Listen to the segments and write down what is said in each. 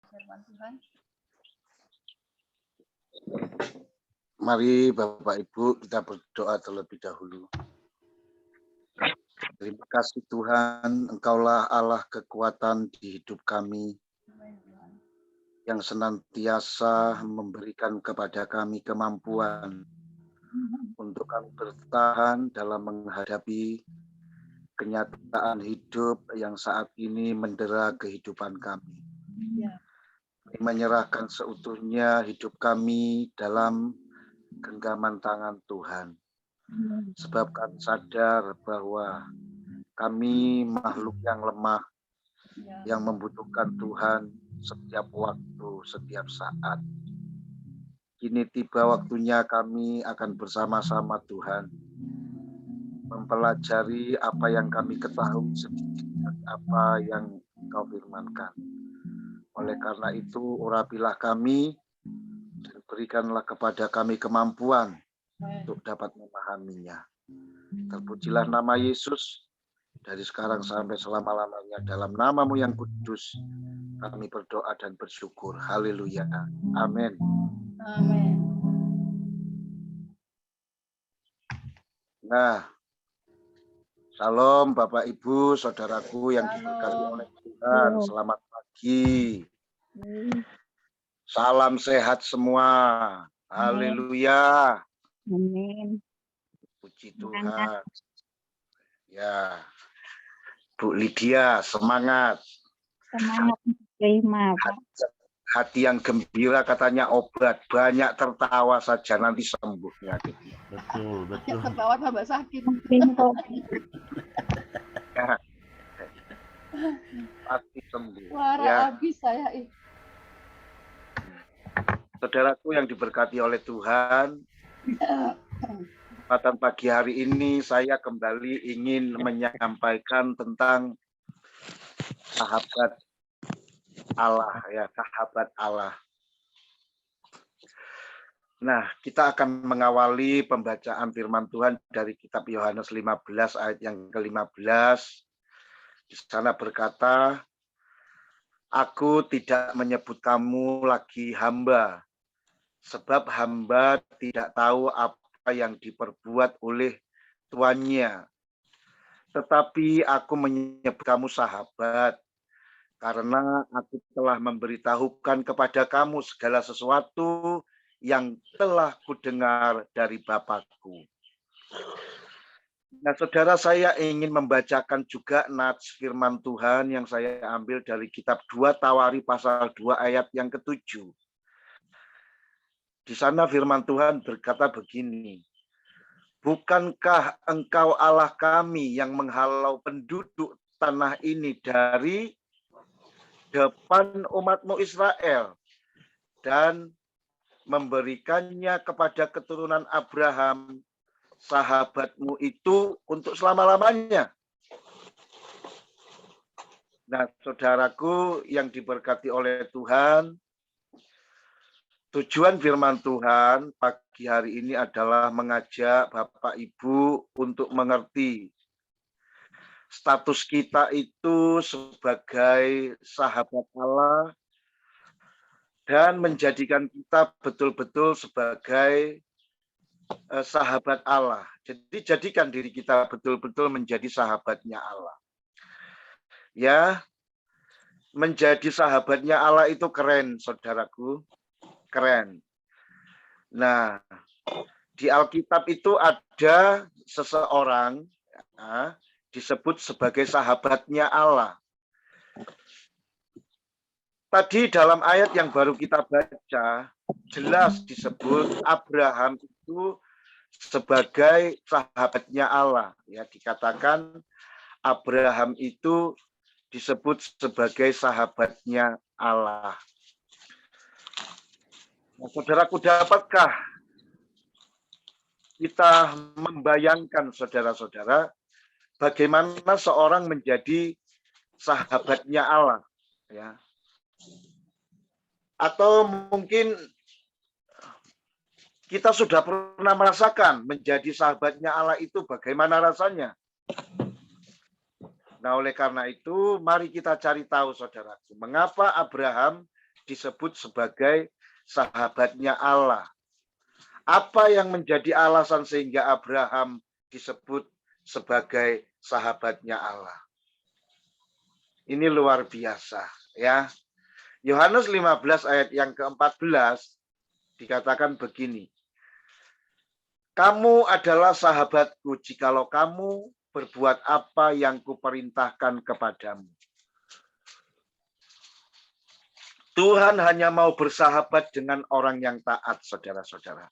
firman Tuhan. Mari Bapak Ibu kita berdoa terlebih dahulu. Terima kasih Tuhan, Engkaulah Allah kekuatan di hidup kami yang senantiasa memberikan kepada kami kemampuan untuk kami bertahan dalam menghadapi kenyataan hidup yang saat ini mendera kehidupan kami. Kami menyerahkan seutuhnya hidup kami dalam genggaman tangan Tuhan. Sebab kami sadar bahwa kami makhluk yang lemah, yang membutuhkan Tuhan setiap waktu, setiap saat. Kini tiba waktunya kami akan bersama-sama Tuhan mempelajari apa yang kami ketahui sedikit dari apa yang Engkau firmankan. Oleh karena itu, urapilah kami dan berikanlah kepada kami kemampuan untuk dapat memahaminya. Terpujilah nama Yesus dari sekarang sampai selama-lamanya. Dalam nama-Mu yang kudus kami berdoa dan bersyukur. Haleluya. Amin. Amin. Nah, Shalom Bapak Ibu, saudaraku yang diberkati oleh Tuhan. Selamat pagi. Salam sehat semua. Haleluya. Amin. Puji Tuhan. Ya, Bu Lydia, semangat. Semangat terima, Pak. Hati yang gembira katanya obat. Banyak tertawa saja nanti sembuh penyakitnya. Betul. Ketawa tambah sakit. Ya. Pasti sembuh. Suara Ya. habis saya. Saudaraku yang diberkati oleh Tuhan, kesempatan pagi hari ini saya kembali ingin menyampaikan tentang sahabat Allah, ya, sahabat Allah. Nah, kita akan mengawali pembacaan firman Tuhan dari kitab Yohanes 15 ayat yang ke-15. Di sana berkata, "Aku tidak menyebut kamu lagi hamba, sebab hamba tidak tahu apa yang diperbuat oleh tuannya. Tetapi aku menyebut kamu sahabat, karena aku telah memberitahukan kepada kamu segala sesuatu yang telah kudengar dari Bapakku." Nah, saudara, saya ingin membacakan juga nats firman Tuhan yang saya ambil dari kitab 2 Tawari pasal 2 ayat yang ke-7. Di sana firman Tuhan berkata begini, "Bukankah Engkau Allah kami yang menghalau penduduk tanah ini dari depan umat-Mu Israel dan memberikannya kepada keturunan Abraham, sahabat-Mu itu untuk selama-lamanya?" Nah, saudaraku yang diberkati oleh Tuhan, tujuan firman Tuhan pagi hari ini adalah mengajak Bapak Ibu untuk mengerti status kita itu sebagai sahabat Allah dan menjadikan kita betul-betul sebagai sahabat Allah. Jadi jadikan diri kita betul-betul menjadi sahabatnya Allah. Ya, menjadi sahabatnya Allah itu keren, saudaraku. Keren. Nah, di Alkitab itu ada seseorang disebut sebagai sahabatnya Allah. Tadi dalam ayat yang baru kita baca, jelas disebut Abraham itu sebagai sahabatnya Allah. Ya, dikatakan Abraham itu disebut sebagai sahabatnya Allah. Nah, saudaraku, dapatkah kita membayangkan, saudara-saudara, bagaimana seorang menjadi sahabatnya Allah? Ya. Atau mungkin kita sudah pernah merasakan menjadi sahabatnya Allah itu bagaimana rasanya? Nah, oleh karena itu, mari kita cari tahu, saudaraku, mengapa Abraham disebut sebagai sahabatnya Allah. Apa yang menjadi alasan sehingga Abraham disebut sebagai sahabatnya Allah? Ini luar biasa, ya. Yohanes 15 ayat yang ke-14 dikatakan begini. Kamu adalah sahabatku jikalau kamu berbuat apa yang kuperintahkan kepadamu. Tuhan hanya mau bersahabat dengan orang yang taat, saudara-saudara.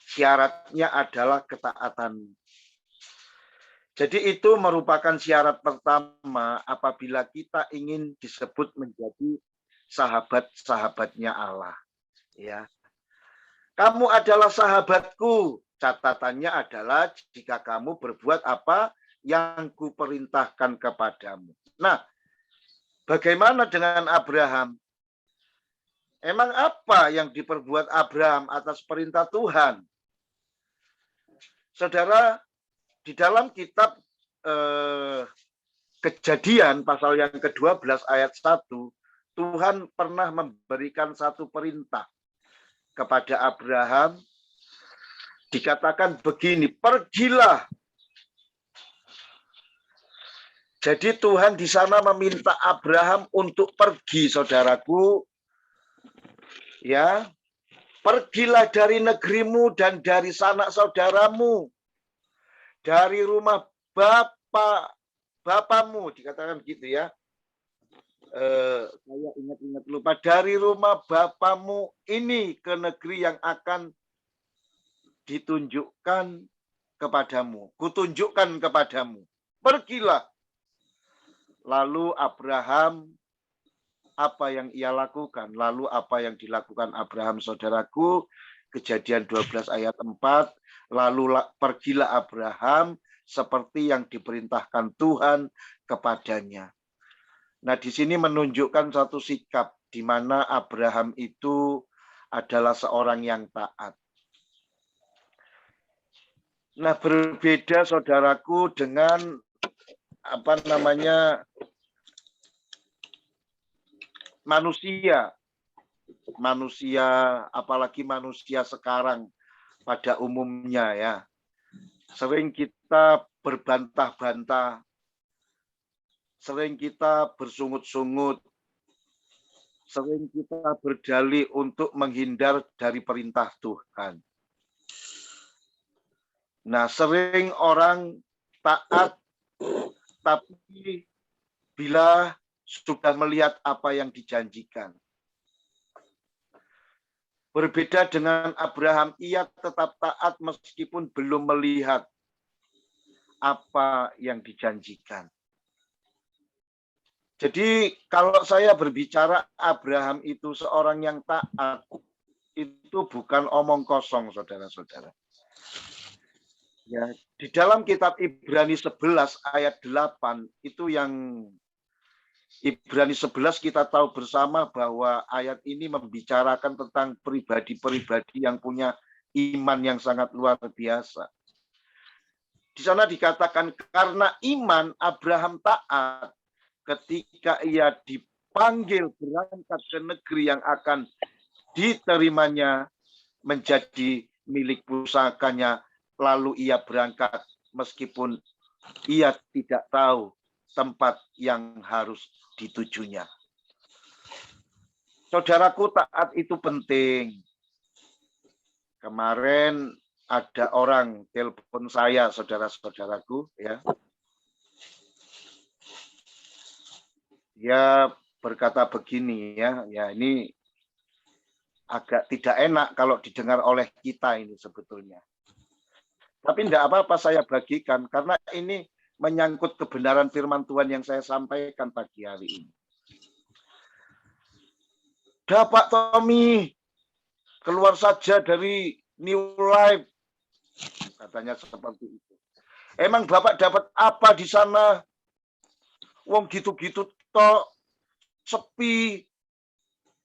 Syaratnya adalah ketaatan. Jadi itu merupakan syarat pertama apabila kita ingin disebut menjadi sahabat-sahabatnya Allah. Ya, kamu adalah sahabatku. Catatannya adalah jika kamu berbuat apa yang kuperintahkan kepadamu. Nah, bagaimana dengan Abraham? Emang apa yang diperbuat Abraham atas perintah Tuhan? Saudara, di dalam kitab Kejadian pasal yang ke-12 ayat 1, Tuhan pernah memberikan satu perintah kepada Abraham. Dikatakan begini, pergilah. Jadi Tuhan di sana meminta Abraham untuk pergi, saudaraku. Ya, pergilah dari negerimu dan dari sanak saudaramu, dari rumah bapamu, dikatakan gitu ya. Saya ingat-ingat lupa, dari rumah bapamu ini ke negeri yang akan ditunjukkan kepadamu, kutunjukkan kepadamu. Pergilah. Lalu Abraham, apa yang ia lakukan? Lalu apa yang dilakukan Abraham, saudaraku? Kejadian 12 ayat 4. Lalu pergilah Abraham seperti yang diperintahkan Tuhan kepadanya. Nah, di sini menunjukkan satu sikap di mana Abraham itu adalah seorang yang taat. Nah, berbeda saudaraku dengan manusia, apalagi manusia sekarang pada umumnya ya. Sering kita berbantah-bantah, sering kita bersungut-sungut, sering kita berdalih untuk menghindar dari perintah Tuhan. Nah, sering orang taat, tapi bila sudah melihat apa yang dijanjikan. Berbeda dengan Abraham, ia tetap taat meskipun belum melihat apa yang dijanjikan. Jadi kalau saya berbicara Abraham itu seorang yang taat, itu bukan omong kosong, saudara-saudara. Ya, di dalam kitab Ibrani 11 ayat 8 itu yang Ibrani 11 kita tahu bersama bahwa ayat ini membicarakan tentang pribadi-pribadi yang punya iman yang sangat luar biasa. Di sana dikatakan karena iman Abraham taat ketika ia dipanggil berangkat ke negeri yang akan diterimanya menjadi milik pusakanya. Lalu ia berangkat meskipun ia tidak tahu tempat yang harus ditujunya. Saudaraku, taat itu penting. Kemarin ada orang telepon saya, saudara-saudaraku, ya. Dia berkata begini ya ini agak tidak enak kalau didengar oleh kita ini sebetulnya. Tapi tidak apa-apa saya bagikan, karena ini menyangkut kebenaran firman Tuhan yang saya sampaikan pagi hari ini. Dah Pak Tommy, keluar saja dari New Life. Katanya seperti itu. Emang Bapak dapat apa di sana? Wong gitu-gitu tok, sepi.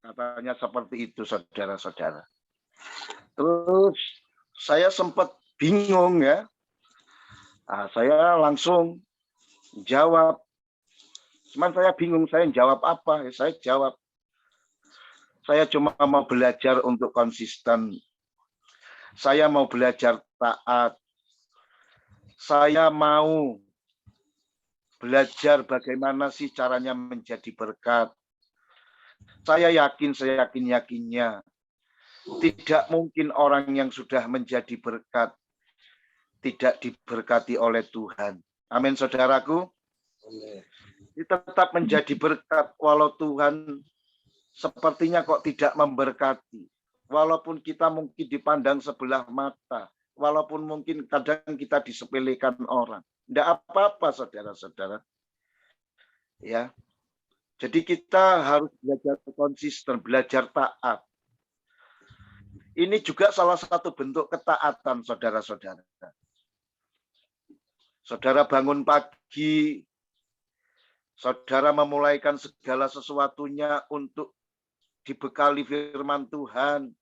Katanya seperti itu, saudara-saudara. Terus saya sempat bingung ya. Nah, saya langsung jawab. Cuman saya bingung, saya jawab apa? Ya, saya jawab, Saya cuma mau belajar untuk konsisten. Saya mau belajar taat. Saya mau belajar bagaimana sih caranya menjadi berkat. Saya yakin, saya yakin-yakinnya. Tidak mungkin orang yang sudah menjadi berkat tidak diberkati oleh Tuhan. Amin, saudaraku. Kita tetap menjadi berkat walau Tuhan sepertinya kok tidak memberkati. Walaupun kita mungkin dipandang sebelah mata. Walaupun mungkin kadang kita disepelekan orang. Tidak apa-apa, saudara-saudara. Ya. Jadi kita harus belajar konsisten, belajar taat. Ini juga salah satu bentuk ketaatan, saudara-saudara. Saudara bangun pagi, saudara memulaikan segala sesuatunya untuk dibekali firman Tuhan.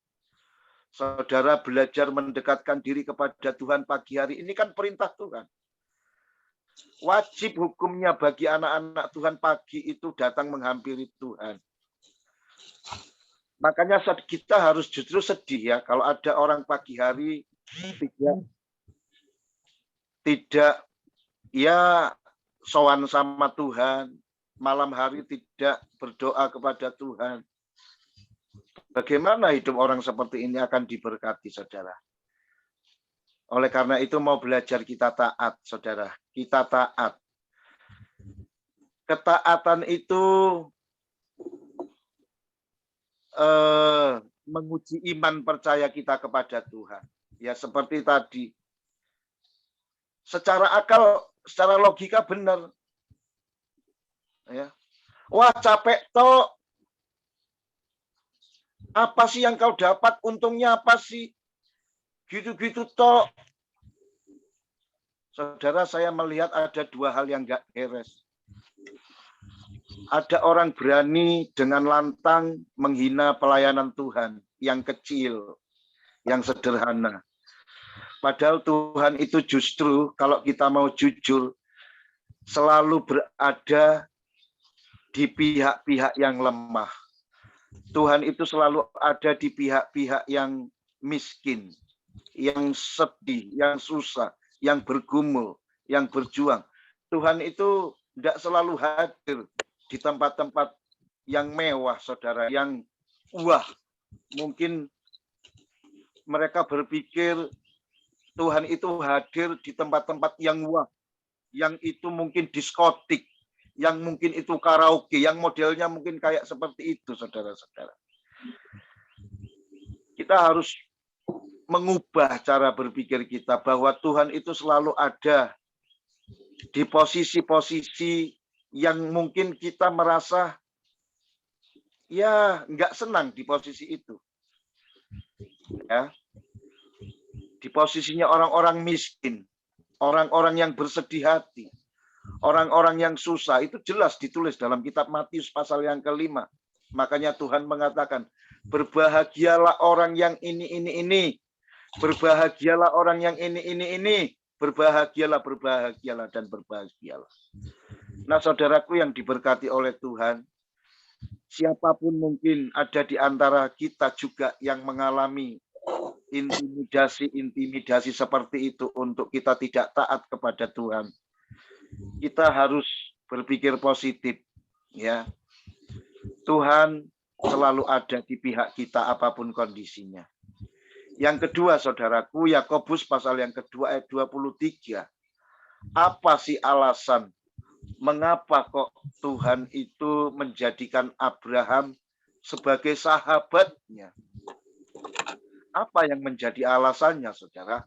Saudara belajar mendekatkan diri kepada Tuhan pagi hari. Ini kan perintah Tuhan. Wajib hukumnya bagi anak-anak Tuhan pagi itu datang menghampiri Tuhan. Makanya kita harus justru sedih ya kalau ada orang pagi hari tidak ya sowan sama Tuhan, malam hari tidak berdoa kepada Tuhan. Bagaimana hidup orang seperti ini akan diberkati, saudara? Oleh karena itu mau belajar kita taat, saudara. Kita taat. Ketaatan itu menguji iman percaya kita kepada Tuhan. Ya seperti tadi. Secara akal, secara logika benar. Ya. Wah capek toh. Apa sih yang kau dapat? Untungnya apa sih? Gitu-gitu toh. Saudara, saya melihat ada dua hal yang enggak beres. Ada orang berani dengan lantang menghina pelayanan Tuhan yang kecil, yang sederhana. Padahal Tuhan itu justru kalau kita mau jujur selalu berada di pihak-pihak yang lemah. Tuhan itu selalu ada di pihak-pihak yang miskin, yang sedih, yang susah, yang bergumul, yang berjuang. Tuhan itu tidak selalu hadir di tempat-tempat yang mewah, saudara, yang wah. Mungkin mereka berpikir Tuhan itu hadir di tempat-tempat yang wah, yang itu mungkin diskotik, yang mungkin itu karaoke, yang modelnya mungkin kayak seperti itu, saudara-saudara. Kita harus mengubah cara berpikir kita bahwa Tuhan itu selalu ada di posisi-posisi yang mungkin kita merasa ya nggak senang di posisi itu. Ya. Di posisinya orang-orang miskin, orang-orang yang bersedih hati, orang-orang yang susah, itu jelas ditulis dalam kitab Matius pasal yang ke-5. Makanya Tuhan mengatakan, berbahagialah orang yang ini. Berbahagialah orang yang ini. Berbahagialah, dan berbahagialah. Nah, saudaraku yang diberkati oleh Tuhan, siapapun mungkin ada di antara kita juga yang mengalami intimidasi seperti itu untuk kita tidak taat kepada Tuhan. Kita harus berpikir positif, ya. Tuhan selalu ada di pihak kita apapun kondisinya. Yang kedua, saudaraku, Yakobus pasal yang kedua ayat 23. Apa sih alasan mengapa kok Tuhan itu menjadikan Abraham sebagai sahabatnya? Apa yang menjadi alasannya, saudara?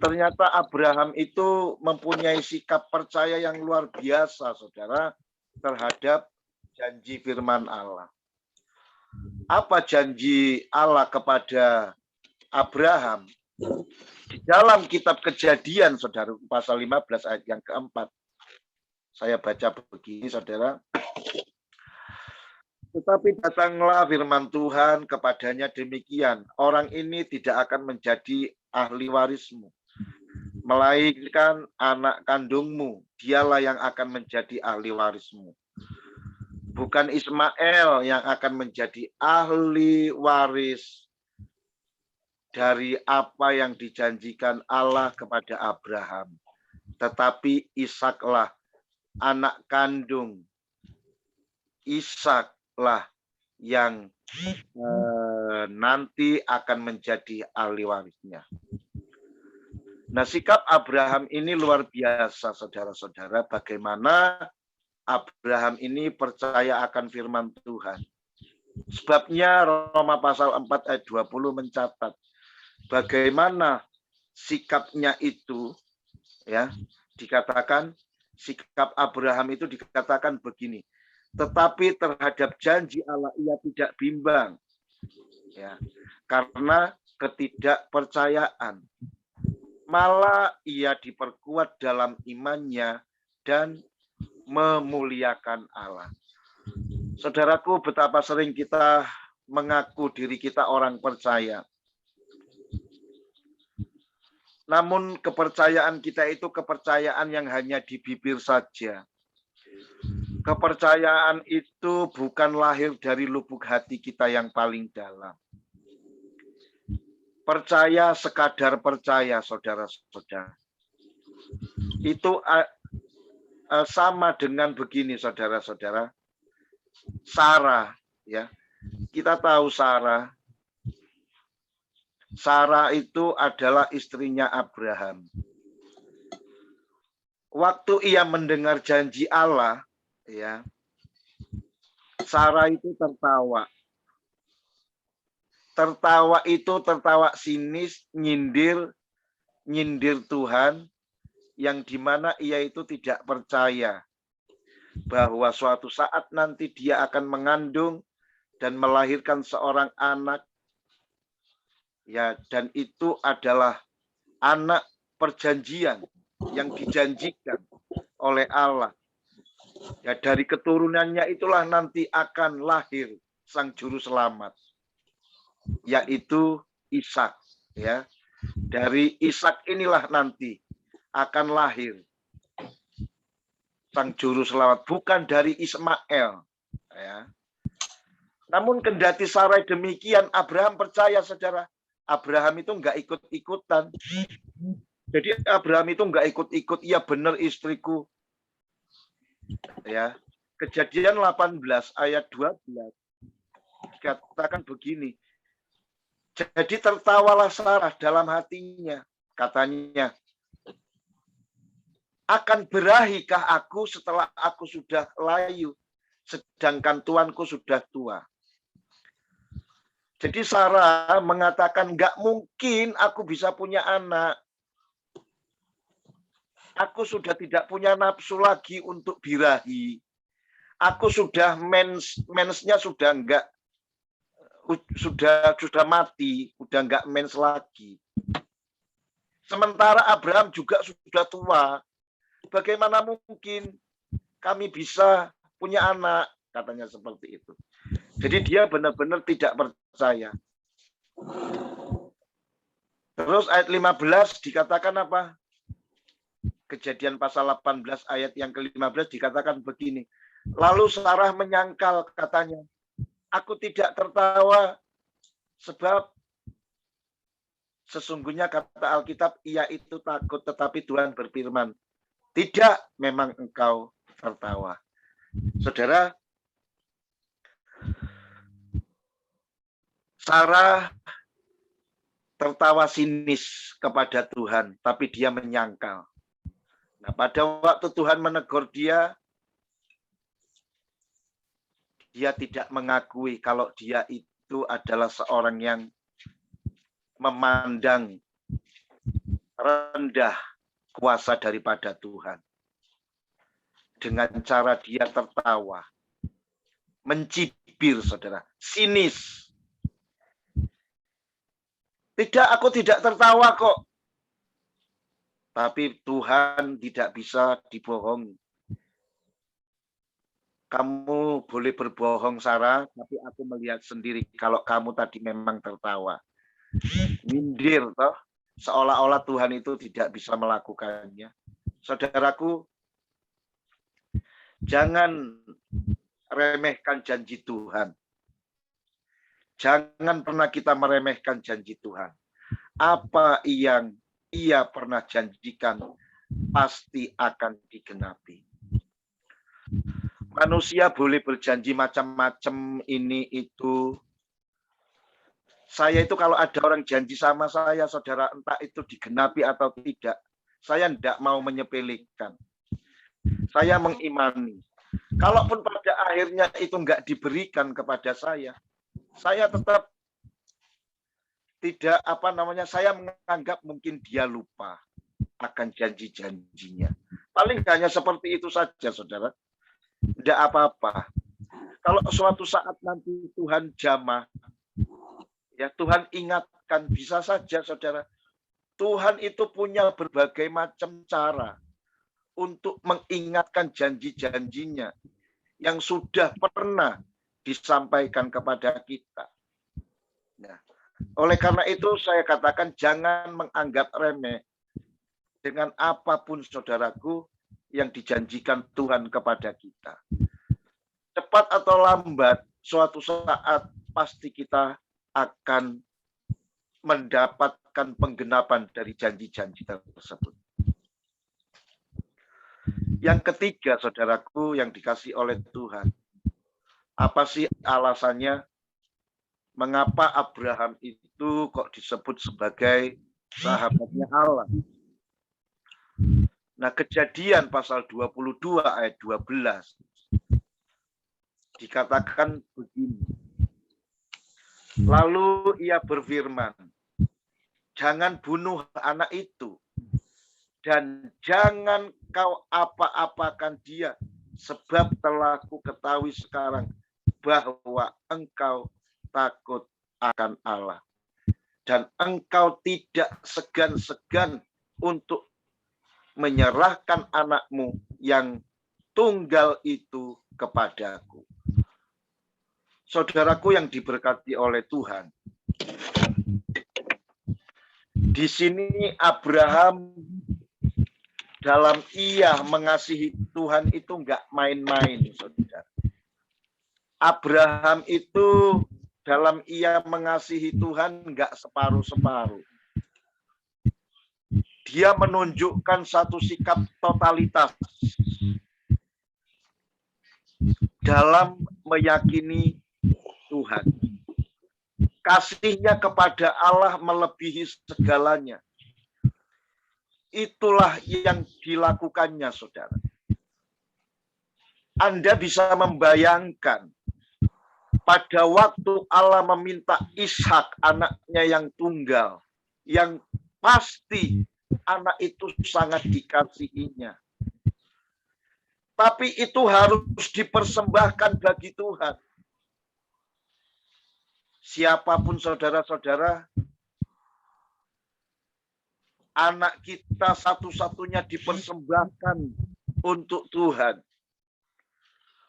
Ternyata Abraham itu mempunyai sikap percaya yang luar biasa, saudara, terhadap janji firman Allah. Apa janji Allah kepada Abraham? Di dalam kitab Kejadian, saudara, pasal 15 ayat yang keempat. Saya baca begini, saudara. Tetapi datanglah firman Tuhan kepadanya demikian, orang ini tidak akan menjadi ahli warismu, melainkan anak kandungmu, dialah yang akan menjadi ahli warismu. bukan Ismail yang akan menjadi ahli waris dari apa yang dijanjikan Allah kepada Abraham, tetapi Ishaklah anak kandung. Ishaklah yang nanti akan menjadi ahli warisnya. Nah, sikap Abraham ini luar biasa, saudara-saudara. Bagaimana Abraham ini percaya akan firman Tuhan. Sebabnya Roma pasal 4 ayat 20 mencatat bagaimana sikapnya itu, ya, dikatakan sikap Abraham itu dikatakan begini. Tetapi terhadap janji Allah ia tidak bimbang, ya, karena ketidakpercayaan. Malah ia diperkuat dalam imannya dan memuliakan Allah. Saudaraku, betapa sering kita mengaku diri kita orang percaya. Namun kepercayaan kita itu kepercayaan yang hanya di bibir saja. Kepercayaan itu bukan lahir dari lubuk hati kita yang paling dalam. Percaya sekadar percaya, saudara-saudara. Itu sama dengan begini, saudara-saudara. Sarah, ya. Kita tahu Sarah itu adalah istrinya Abraham. Waktu ia mendengar janji Allah, ya, Sarah itu tertawa. Tertawa itu tertawa sinis, nyindir Tuhan, yang dimana ia itu tidak percaya bahwa suatu saat nanti dia akan mengandung dan melahirkan seorang anak, ya, dan itu adalah anak perjanjian yang dijanjikan oleh Allah. Ya, dari keturunannya itulah nanti akan lahir sang juru selamat, yaitu Ishak, ya. Dari Ishak inilah nanti akan lahir sang juru selamat, bukan dari Ismail, ya. Namun kendati Sarai demikian, Abraham percaya, saudara. Abraham itu enggak ikut-ikutan. Jadi Abraham itu enggak ikut-ikut, iya benar istriku. Ya. Kejadian 18 ayat 12 dikatakan begini. Jadi tertawalah Sarah dalam hatinya, katanya, akan berahikah aku setelah aku sudah layu, sedangkan tuanku sudah tua. Jadi Sarah mengatakan, enggak mungkin aku bisa punya anak. Aku sudah tidak punya nafsu lagi untuk birahi. Aku sudah mensnya sudah enggak, sudah mati, udah enggak mens lagi. Sementara Abraham juga sudah tua. Bagaimana mungkin kami bisa punya anak? Katanya seperti itu. Jadi dia benar-benar tidak percaya. Terus ayat 15 dikatakan apa? Kejadian pasal 18 ayat yang ke-15 dikatakan begini. Lalu Sarah menyangkal, katanya, aku tidak tertawa sebab sesungguhnya kata Alkitab, ia itu takut, tetapi Tuhan berfirman, tidak, memang engkau tertawa. Saudara, Sarah tertawa sinis kepada Tuhan, tapi dia menyangkal. Nah, pada waktu Tuhan menegur dia tidak mengakui kalau dia itu adalah seorang yang memandang rendah kuasa daripada Tuhan. Dengan cara dia tertawa, mencibir, saudara, sinis. Tidak, aku tidak tertawa kok. Tapi Tuhan tidak bisa dibohongi. Kamu boleh berbohong, Sarah, tapi aku melihat sendiri kalau kamu tadi memang tertawa. Nyindir, toh, seolah-olah Tuhan itu tidak bisa melakukannya. Saudaraku, jangan remehkan janji Tuhan. Jangan pernah kita meremehkan janji Tuhan. Apa yang Ia pernah janjikan pasti akan digenapi. Manusia boleh berjanji macam-macam ini itu. Saya itu kalau ada orang janji sama saya, saudara, entah itu digenapi atau tidak, saya tidak mau menyepelekan. Saya mengimani. Kalaupun pada akhirnya itu enggak diberikan kepada saya tetap tidak saya menganggap mungkin dia lupa akan janji-janjinya. Paling hanya seperti itu saja, saudara. Tidak apa-apa. Kalau suatu saat nanti Tuhan jamah, ya Tuhan ingatkan, bisa saja, saudara. Tuhan itu punya berbagai macam cara untuk mengingatkan janji-janjinya yang sudah pernah disampaikan kepada kita. Nah, oleh karena itu saya katakan jangan menganggap remeh dengan apapun, saudaraku, yang dijanjikan Tuhan kepada kita. Cepat atau lambat, suatu saat pasti kita akan mendapatkan penggenapan dari janji-janji tersebut. Yang ketiga, saudaraku, yang dikasih oleh Tuhan. Apa sih alasannya? Mengapa Abraham itu kok disebut sebagai sahabatnya Allah? Nah, Kejadian pasal 22 ayat 12 dikatakan begini. Lalu ia berfirman, jangan bunuh anak itu dan jangan kau apa-apakan dia, sebab telah ku ketahui sekarang bahwa engkau takut akan Allah. Dan engkau tidak segan-segan untuk menyerahkan anakmu yang tunggal itu kepadaku. Saudaraku yang diberkati oleh Tuhan. Di sini Abraham dalam ia mengasihi Tuhan itu enggak main-main, saudara. Abraham itu dalam ia mengasihi Tuhan enggak separuh-separuh. Dia menunjukkan satu sikap totalitas dalam meyakini Tuhan. Kasihnya kepada Allah melebihi segalanya. Itulah yang dilakukannya, saudara. Anda bisa membayangkan pada waktu Allah meminta Ishak, anaknya yang tunggal, yang pasti anak itu sangat dikasihinya. Tapi itu harus dipersembahkan bagi Tuhan. Siapapun saudara-saudara, anak kita satu-satunya dipersembahkan untuk Tuhan.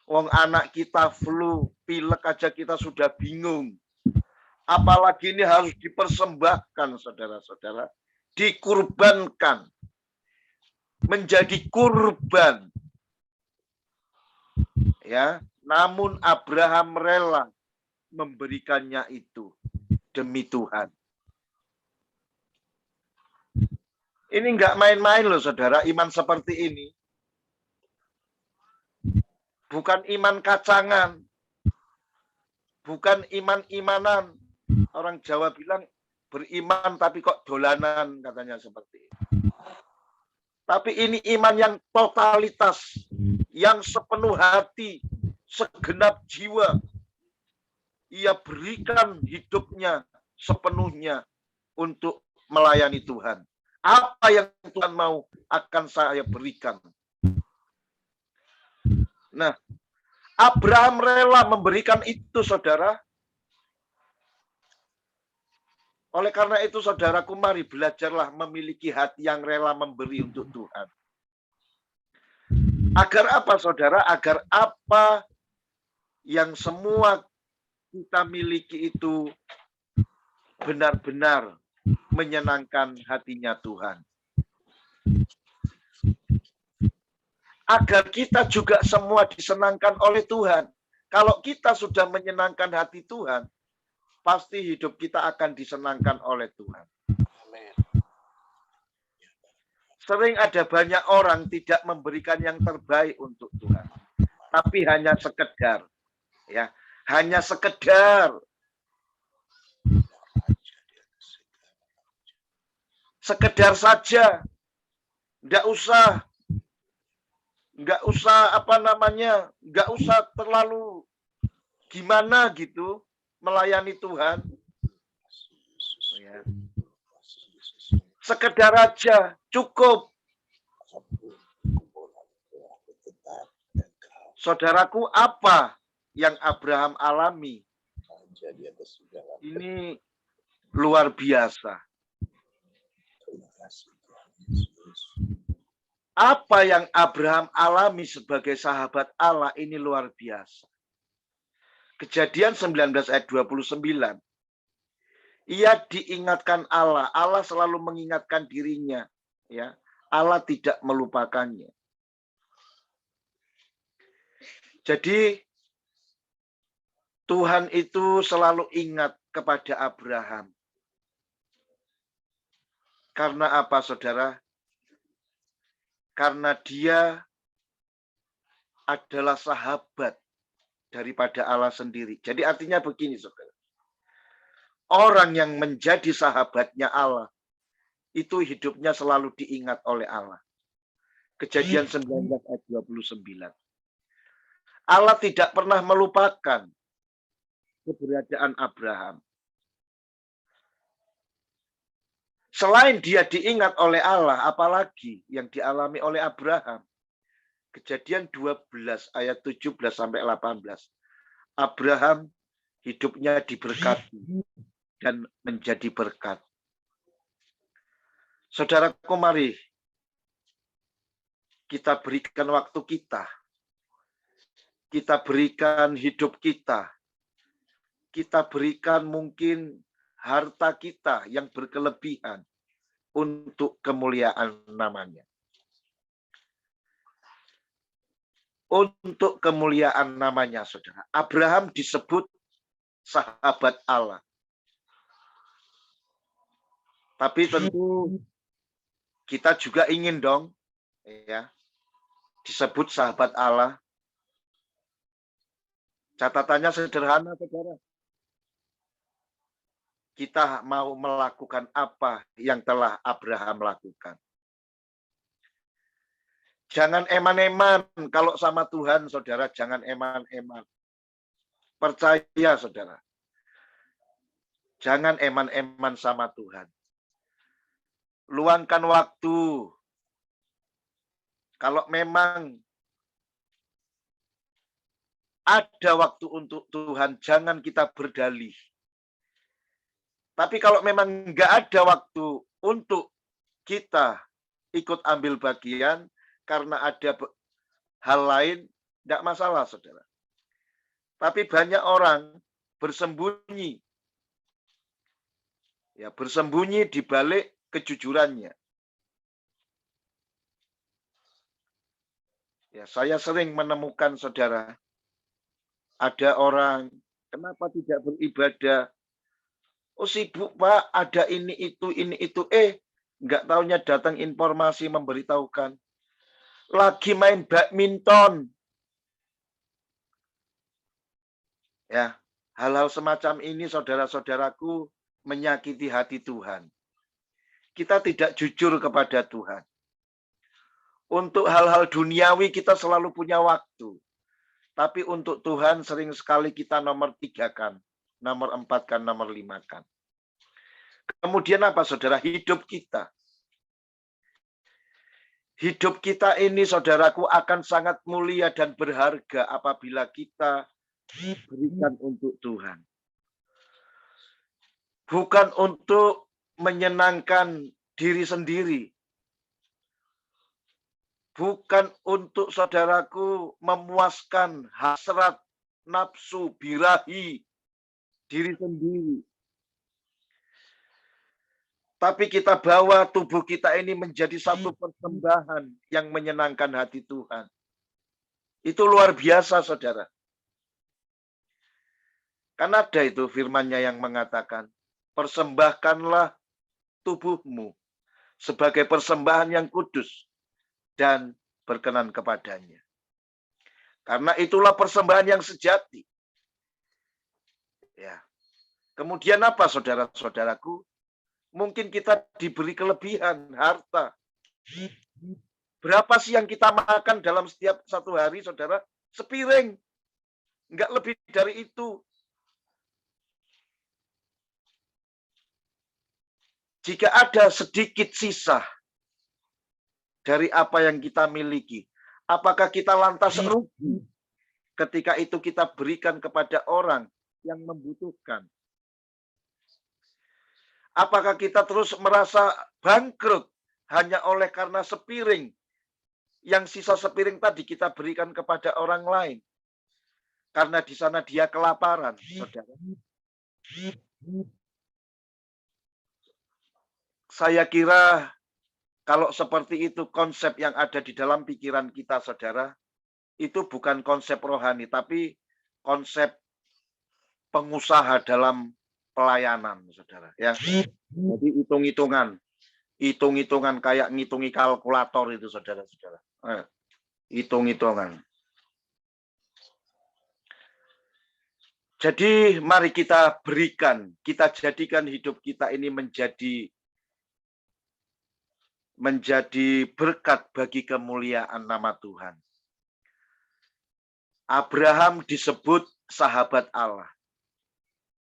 Wong anak kita flu, pilek aja kita sudah bingung. Apalagi ini harus dipersembahkan, saudara-saudara. Dikurbankan. Menjadi kurban. Ya, namun Abraham rela memberikannya itu demi Tuhan. Ini enggak main-main loh, saudara, iman seperti ini. Bukan iman kacangan. Bukan iman-imanan. Orang Jawa bilang beriman tapi kok dolanan, katanya seperti itu. Tapi ini iman yang totalitas, yang sepenuh hati, segenap jiwa. Ia berikan hidupnya sepenuhnya untuk melayani Tuhan. Apa yang Tuhan mau akan saya berikan. Nah, Abraham rela memberikan itu, saudara. Oleh karena itu, saudaraku, mari belajarlah memiliki hati yang rela memberi untuk Tuhan. Agar apa, saudara? Agar apa yang semua kita miliki itu benar-benar menyenangkan hatinya Tuhan. Agar kita juga semua disenangkan oleh Tuhan. Kalau kita sudah menyenangkan hati Tuhan, pasti hidup kita akan disenangkan oleh Tuhan. Sering ada banyak orang tidak memberikan yang terbaik untuk Tuhan, tapi hanya sekedar, ya, hanya sekedar, saja, nggak usah nggak usah terlalu gimana gitu melayani Tuhan, ya. Sekedar aja, cukup. Saudaraku, apa yang Abraham alami? Ini luar biasa. Apa yang Abraham alami sebagai sahabat Allah ini luar biasa. Kejadian 19 ayat 29. Ia diingatkan Allah. Allah selalu mengingatkan dirinya, ya. Allah tidak melupakannya. Jadi Tuhan itu selalu ingat kepada Abraham. Karena apa, saudara? Karena dia adalah sahabat daripada Allah sendiri. Jadi artinya begini, saudara. Orang yang menjadi sahabatnya Allah, itu hidupnya selalu diingat oleh Allah. Kejadian 19 ayat 29. Allah tidak pernah melupakan keberadaan Abraham. Selain dia diingat oleh Allah, apalagi yang dialami oleh Abraham. Kejadian 12 ayat 17 sampai 18. Abraham hidupnya diberkati dan menjadi berkat. Saudaraku, mari kita berikan waktu kita. Kita berikan hidup kita. Kita berikan mungkin harta kita yang berkelebihan untuk kemuliaan namanya. Untuk kemuliaan namanya, saudara. Abraham disebut sahabat Allah. Tapi tentu kita juga ingin dong, ya, disebut sahabat Allah. Catatannya sederhana, saudara. Kita mau melakukan apa yang telah Abraham lakukan. Jangan eman-eman kalau sama Tuhan, saudara. Jangan eman-eman. Percaya, saudara. Jangan eman-eman sama Tuhan. Luangkan waktu. Kalau memang ada waktu untuk Tuhan, jangan kita berdalih. Tapi kalau memang nggak ada waktu untuk kita ikut ambil bagian karena ada hal lain, nggak masalah, saudara. Tapi banyak orang bersembunyi. Ya, bersembunyi di balik kejujurannya. Ya, saya sering menemukan, saudara, ada orang, kenapa tidak beribadah? Oh, sibuk, Pak, ada ini itu. Nggak taunya datang informasi memberitahukan. Lagi main badminton. Ya, hal-hal semacam ini, saudara-saudaraku, menyakiti hati Tuhan. Kita tidak jujur kepada Tuhan. Untuk hal-hal duniawi kita selalu punya waktu. Tapi untuk Tuhan sering sekali kita nomor 3-kan, nomor 4-kan, nomor 5-kan. Kemudian apa, saudara? Hidup kita. Hidup kita ini, saudaraku, akan sangat mulia dan berharga apabila kita berikan untuk Tuhan. Bukan untuk menyenangkan diri sendiri. Bukan untuk, saudaraku, memuaskan hasrat, nafsu, birahi diri sendiri. Tapi kita bawa tubuh kita ini menjadi satu persembahan yang menyenangkan hati Tuhan. Itu luar biasa, saudara. Kan ada itu firman-Nya yang mengatakan, persembahkanlah tubuhmu sebagai persembahan yang kudus dan berkenan kepadanya. Karena itulah persembahan yang sejati. Ya. Kemudian apa, saudara-saudaraku? Mungkin kita diberi kelebihan harta. Berapa sih yang kita makan dalam setiap satu hari, saudara? Sepiring. Enggak lebih dari itu. Jika ada sedikit sisa dari apa yang kita miliki, apakah kita lantas rugi ketika itu kita berikan kepada orang yang membutuhkan? Apakah kita terus merasa bangkrut hanya oleh karena sepiring? Yang sisa sepiring tadi kita berikan kepada orang lain. Karena di sana dia kelaparan, saudara. Saya kira kalau seperti itu konsep yang ada di dalam pikiran kita, saudara, itu bukan konsep rohani, tapi konsep pengusaha dalam pelayanan, saudara. Ya, jadi hitung-hitungan kayak ngitungi kalkulator itu, saudara-saudara. Hitung-hitungan. Jadi mari kita berikan, kita jadikan hidup kita ini menjadi berkat bagi kemuliaan nama Tuhan. Abraham disebut sahabat Allah.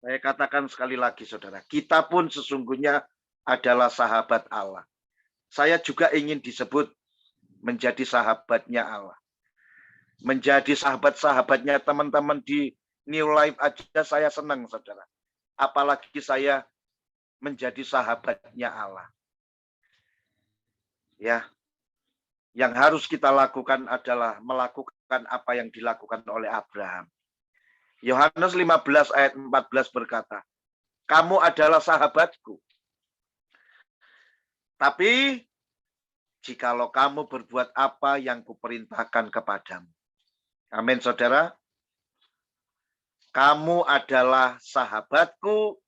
Saya katakan sekali lagi, saudara, kita pun sesungguhnya adalah sahabat Allah. Saya juga ingin disebut menjadi sahabatnya Allah. Menjadi sahabat-sahabatnya teman-teman di New Life aja saya senang, saudara. Apalagi saya menjadi sahabatnya Allah. Ya, yang harus kita lakukan adalah melakukan apa yang dilakukan oleh Abraham. Yohanes 15 ayat 14 berkata, kamu adalah sahabatku. Tapi, jikalau kamu berbuat apa yang kuperintahkan kepadamu. Amin, saudara. Kamu adalah sahabatku,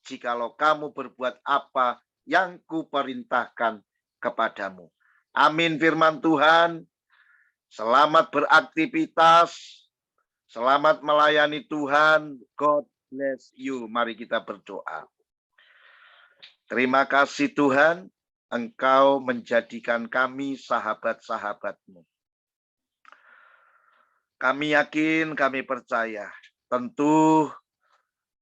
jikalau kamu berbuat apa yang kuperintahkan kepadamu. Amin firman Tuhan. Selamat beraktivitas. Selamat melayani Tuhan. God bless you. Mari kita berdoa. Terima kasih Tuhan. Engkau menjadikan kami sahabat-sahabat-Mu. Kami yakin, kami percaya. Tentu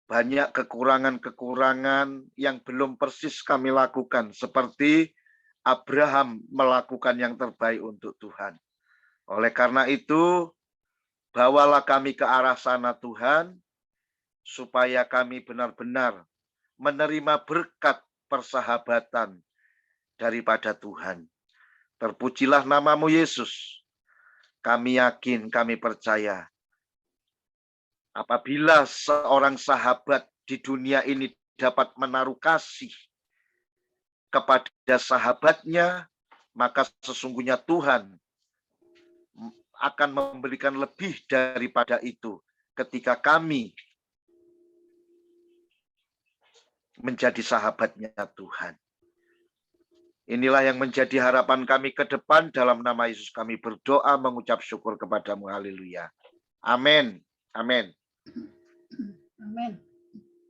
banyak kekurangan-kekurangan yang belum persis kami lakukan. Seperti Abraham melakukan yang terbaik untuk Tuhan. Oleh karena itu, bawalah kami ke arah sana Tuhan, supaya kami benar-benar menerima berkat persahabatan daripada Tuhan. Terpujilah nama-Mu Yesus. Kami yakin, kami percaya. Apabila seorang sahabat di dunia ini dapat menaruh kasih kepada sahabatnya, maka sesungguhnya Tuhan akan memberikan lebih daripada itu ketika kami menjadi sahabatnya Tuhan. Inilah yang menjadi harapan kami ke depan. Dalam nama Yesus kami berdoa mengucap syukur kepadamu. Haleluya. Amin. Amin. Amin.